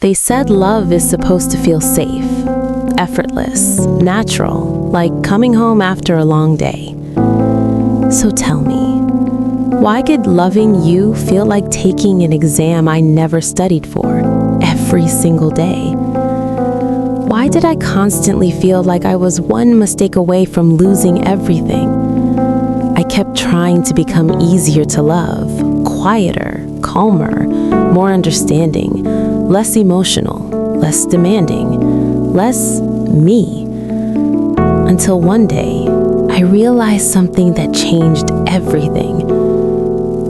They said love is supposed to feel safe, effortless, natural, like coming home after a long day. So tell me, why could loving you feel like taking an exam I never studied for every single day? Why did I constantly feel like I was one mistake away from losing everything? I kept trying to become easier to love, quieter, calmer, more understanding, less emotional, less demanding, less me. Until one day, I realized something that changed everything.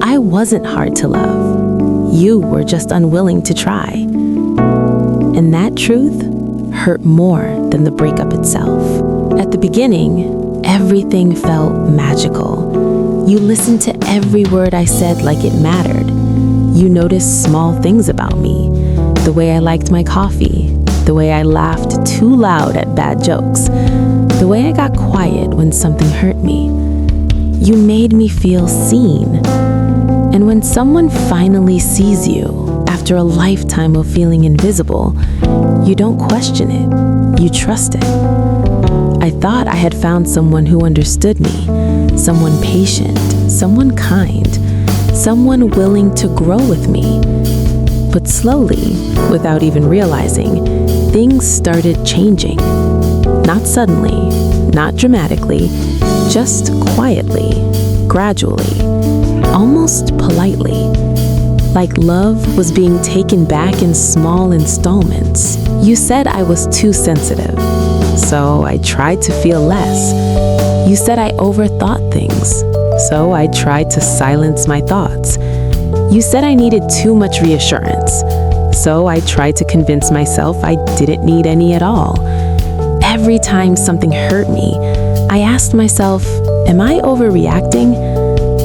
I wasn't hard to love. You were just unwilling to try. And that truth hurt more than the breakup itself. At the beginning, everything felt magical. You listened to every word I said like it mattered. You noticed small things about me, the way I liked my coffee, the way I laughed too loud at bad jokes, the way I got quiet when something hurt me. You made me feel seen. And when someone finally sees you after a lifetime of feeling invisible, you don't question it, you trust it. I thought I had found someone who understood me, someone patient, someone kind, someone willing to grow with me. But slowly, without even realizing, things started changing. Not suddenly, not dramatically, just quietly, gradually, almost politely. Like love was being taken back in small installments. You said I was too sensitive, so I tried to feel less. You said I overthought things, so I tried to silence my thoughts. You said I needed too much reassurance, so I tried to convince myself I didn't need any at all. Every time something hurt me, I asked myself, am I overreacting?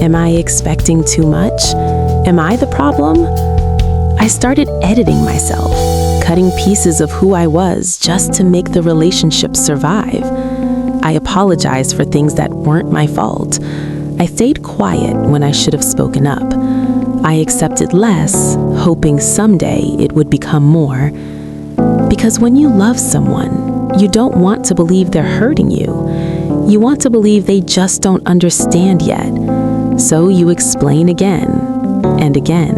Am I expecting too much? Am I the problem? I started editing myself, cutting pieces of who I was just to make the relationship survive. I apologized for things that weren't my fault. I stayed quiet when I should have spoken up. I accepted less, hoping someday it would become more. Because when you love someone, you don't want to believe they're hurting you. You want to believe they just don't understand yet. So you explain again, and again,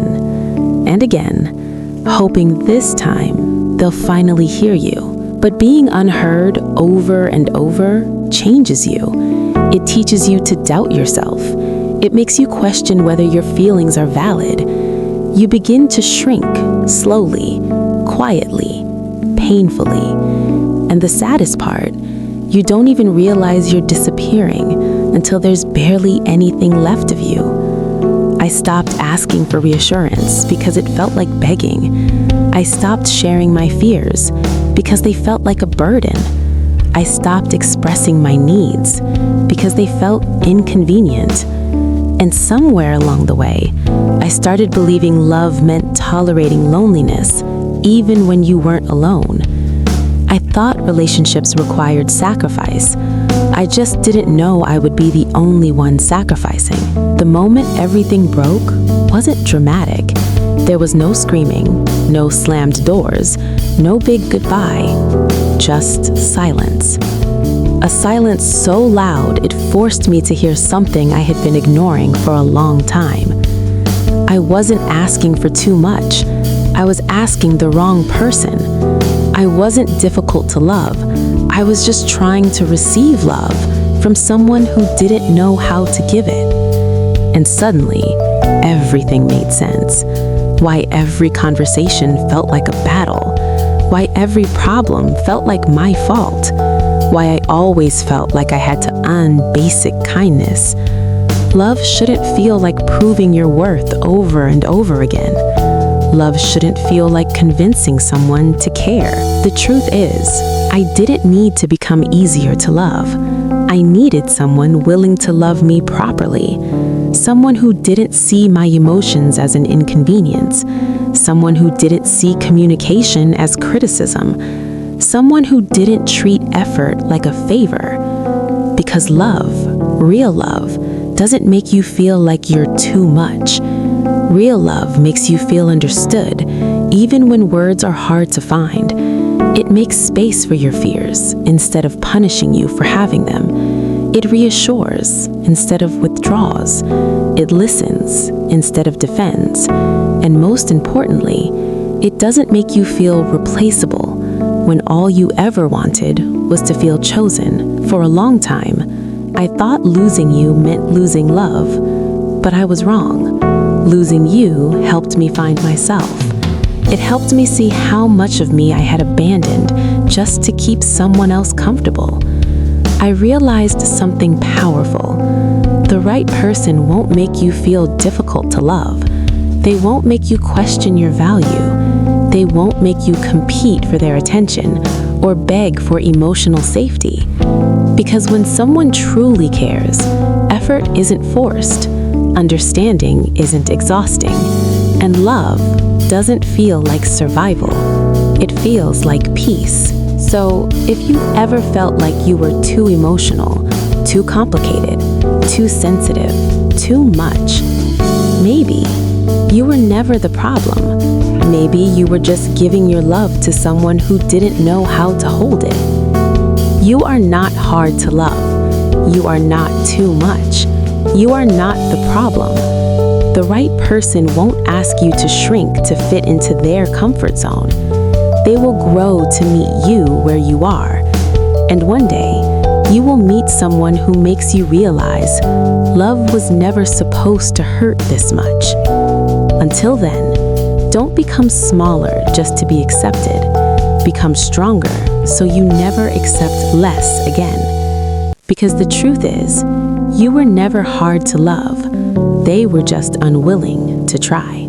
and again, hoping this time they'll finally hear you. But being unheard over and over changes you. It teaches you to doubt yourself. It makes you question whether your feelings are valid. You begin to shrink, slowly, quietly, painfully. And the saddest part, you don't even realize you're disappearing until there's barely anything left of you. I stopped asking for reassurance because it felt like begging. I stopped sharing my fears because they felt like a burden. I stopped expressing my needs because they felt inconvenient. And somewhere along the way, I started believing love meant tolerating loneliness, even when you weren't alone. I thought relationships required sacrifice. I just didn't know I would be the only one sacrificing. The moment everything broke wasn't dramatic. There was no screaming, no slammed doors, no big goodbye, just silence. A silence so loud it forced me to hear something I had been ignoring for a long time. I wasn't asking for too much. I was asking the wrong person. I wasn't difficult to love. I was just trying to receive love from someone who didn't know how to give it. And suddenly, everything made sense. Why every conversation felt like a battle. Why every problem felt like my fault. Why I always felt like I had to earn basic kindness. Love shouldn't feel like proving your worth over and over again. Love shouldn't feel like convincing someone to care. The truth is, I didn't need to become easier to love. I needed someone willing to love me properly. Someone who didn't see my emotions as an inconvenience. Someone who didn't see communication as criticism. Someone who didn't treat effort like a favor. Because love, real love, doesn't make you feel like you're too much. Real love makes you feel understood, Even when words are hard to find, it makes space for your fears instead of punishing you for having them. It reassures instead of withdraws. It listens instead of defends. And most importantly, it doesn't make you feel replaceable when all you ever wanted was to feel chosen. For a long time, I thought losing you meant losing love, but I was wrong. Losing you helped me find myself. It helped me see how much of me I had abandoned just to keep someone else comfortable. I realized something powerful. The right person won't make you feel difficult to love. They won't make you question your value. They won't make you compete for their attention or beg for emotional safety. Because when someone truly cares, effort isn't forced, understanding isn't exhausting, and love doesn't feel like survival. It feels like peace. So, if you ever felt like you were too emotional, too complicated, too sensitive, too much, maybe you were never the problem. Maybe you were just giving your love to someone who didn't know how to hold it. You are not hard to love. You are not too much. You are not the problem. The right person won't ask you to shrink to fit into their comfort zone. They will grow to meet you where you are. And one day, you will meet someone who makes you realize love was never supposed to hurt this much. Until then, don't become smaller just to be accepted. Become stronger so you never accept less again. Because the truth is, you were never hard to love. They were just unwilling to try.